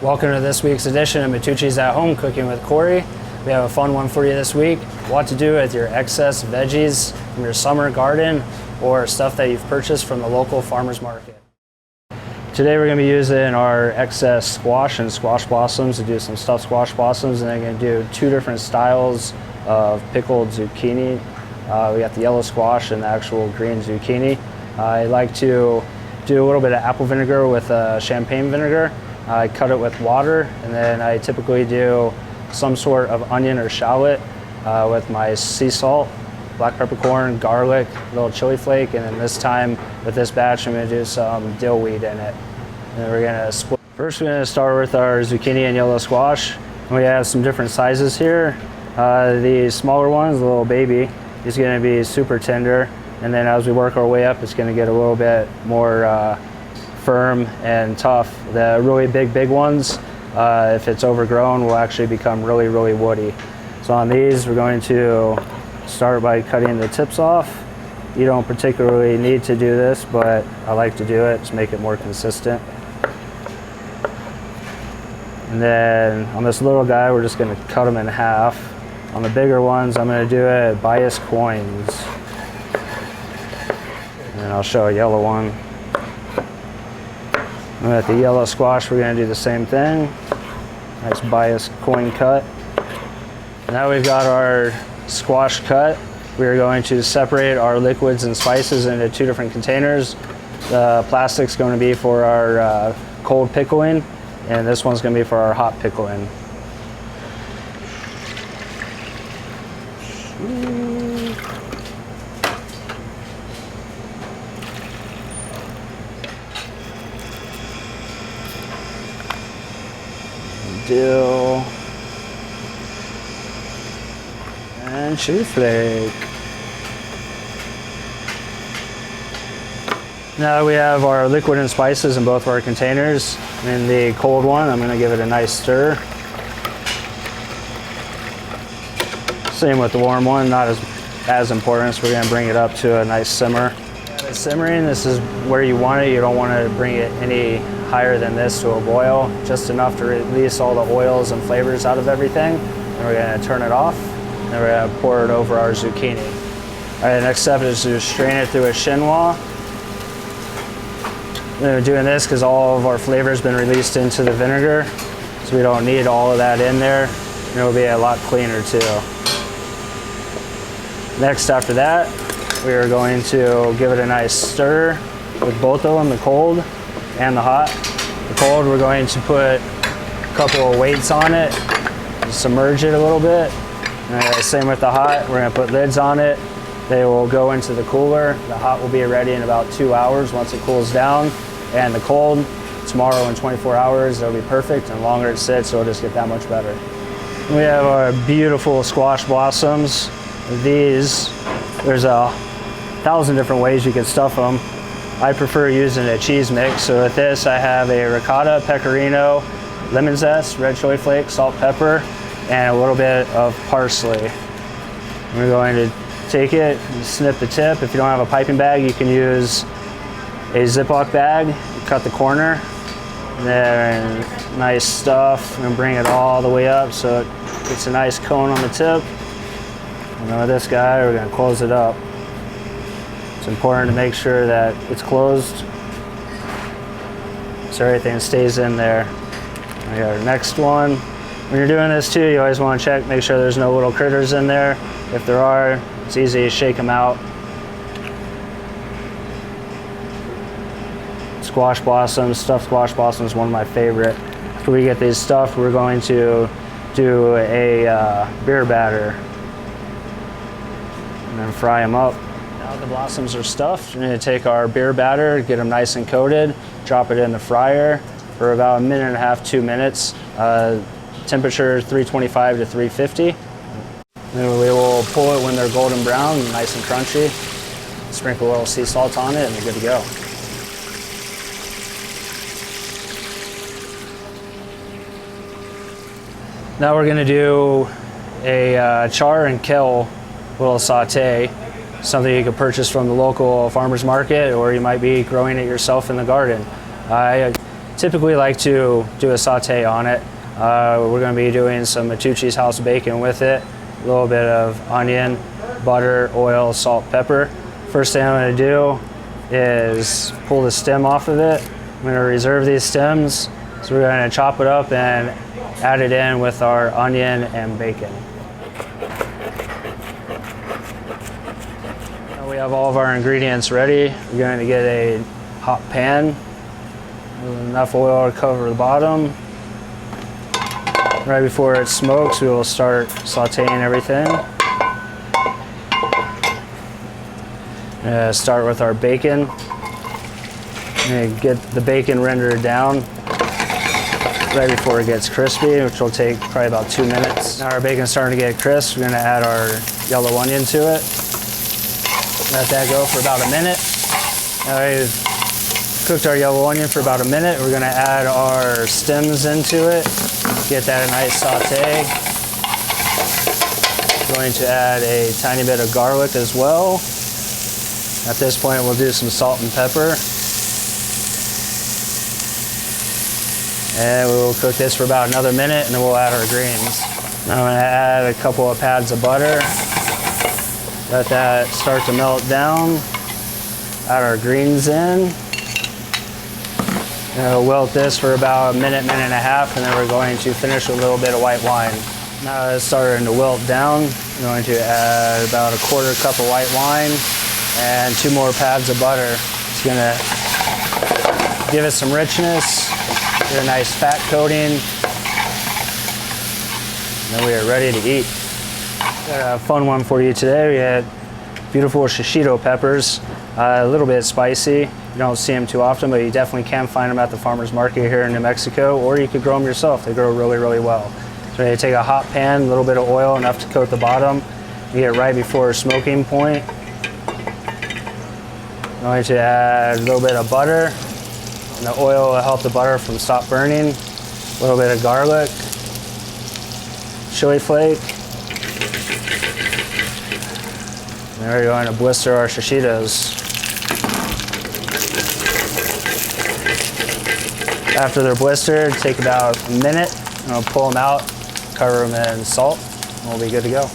Welcome to this week's edition of Matucci's at Home Cooking with Cory. We have a fun one for you this week. What to do with your excess veggies from your summer garden or stuff that you've purchased from the local farmer's market. Today we're going to be using our excess squash and squash blossoms to do some stuffed squash blossoms, and then going to do two different styles of pickled zucchini. We got the yellow squash and the actual green zucchini. I like to do a little bit of apple vinegar with champagne vinegar. I cut it with water, and then I typically do some sort of onion or shallot with my sea salt, black peppercorn, garlic, a little chili flake, and then this time with this batch I'm going to do some dill weed in it. And then we're going to split. First we're going to start with our zucchini and yellow squash. And we have some different sizes here. The smaller ones, the little baby, is going to be super tender, and then as we work our way up it's going to get a little bit more firm and tough. The really big ones, if it's overgrown, will actually become really woody. So on these we're going to start by cutting the tips off. You don't particularly need to do this, but I like to do it to make it more consistent. And then on this little guy we're just going to cut them in half. On the bigger ones I'm going to do it bias coins. And I'll show a yellow one. And with the yellow squash we're going to do the same thing. Nice bias coin cut. Now we've got our squash cut. We're going to separate our liquids and spices into two different containers. The plastic's going to be for our cold pickling, and this one's going to be for our hot pickling. Dill and chili flake. Now that we have our liquid and spices in both of our containers, in the cold one I'm going to give it a nice stir. Same with the warm one, not as important, so we're going to bring it up to a nice simmer. It's simmering, this is where you want it. You don't want to bring it any higher than this to a boil, just enough to release all the oils and flavors out of everything. And we're going to turn it off, and we're going to pour it over our zucchini. All right, the next step is to strain it through a chinois. We're doing this because all of our flavor has been released into the vinegar, so we don't need all of that in there, and it'll be a lot cleaner too. Next, after that, we are going to give it a nice stir with both of them, the cold and the hot. The cold, we're going to put a couple of weights on it, submerge it a little bit. And same with the hot, we're going to put lids on it. They will go into the cooler. The hot will be ready in about 2 hours once it cools down. And the cold, tomorrow in 24 hours, it'll be perfect. And the longer it sits, it'll just get that much better. We have our beautiful squash blossoms. These, there's 1,000 different ways you can stuff them. I prefer using a cheese mix, so with this I have a ricotta, pecorino, lemon zest, red chile flakes, salt, pepper, and a little bit of parsley. We're going to take it and snip the tip. If you don't have a piping bag, you can use a Ziploc bag, cut the corner, and then nice stuff, and bring it all the way up so it gets a nice cone on the tip. And then with this guy, we're going to close it up. It's important to make sure that it's closed so everything stays in there. We got our next one. When you're doing this too, you always want to check, make sure there's no little critters in there. If there are, it's easy to shake them out. Squash blossoms, stuffed squash blossoms, one of my favorite. After we get these stuffed, we're going to do a beer batter and then fry them up. Now the blossoms are stuffed, we're going to take our beer batter, get them nice and coated, drop it in the fryer for about 1.5 minutes, 2 minutes. Temperature 325 to 350. And then we will pull it when they're golden brown, nice and crunchy. Sprinkle a little sea salt on it and they're good to go. Now we're going to do a char and kale little saute, something you can purchase from the local farmer's market, or you might be growing it yourself in the garden. I typically like to do a saute on it. We're going to be doing some Matucci's house bacon with it, a little bit of onion, butter, oil, salt, pepper. First thing I'm going to do is pull the stem off of it. I'm going to reserve these stems, so we're going to chop it up and add it in with our onion and bacon. Now we have all of our ingredients ready. We're going to get a hot pan with enough oil to cover the bottom. Right before it smokes, we will start sauteing everything. Start with our bacon. And get the bacon rendered down right before it gets crispy, which will take probably about 2 minutes. Now our bacon's starting to get crisp, we're going to add our yellow onion to it. Let that go for about a minute. Now we've cooked our yellow onion for about a minute. We're going to add our stems into it. Get that a nice saute. Going to add a tiny bit of garlic as well. At this point, we'll do some salt and pepper. And we will cook this for about another minute, and then we'll add our greens. Now I'm going to add a couple of pads of butter. Let that start to melt down. Add our greens in. And we'll wilt this for about a minute, minute and a half, and then we're going to finish with a little bit of white wine. Now it's starting to wilt down. I'm going to add about a 1/4 cup of white wine and 2 more pads of butter. It's going to give it some richness, get a nice fat coating, and then we are ready to eat. Got a fun one for you today. We had beautiful Shishito peppers, a little bit spicy. You don't see them too often, but you definitely can find them at the farmer's market here in New Mexico, or you could grow them yourself. They grow really, really well. So you take a hot pan, a little bit of oil, enough to coat the bottom. You get right before smoking point. I'm going to add a little bit of butter, and the oil will help the butter from stop burning. A little bit of garlic, chili flake. And we're going to blister our Shishitos. After they're blistered, take about a minute, and we'll pull them out, cover them in salt, and we'll be good to go.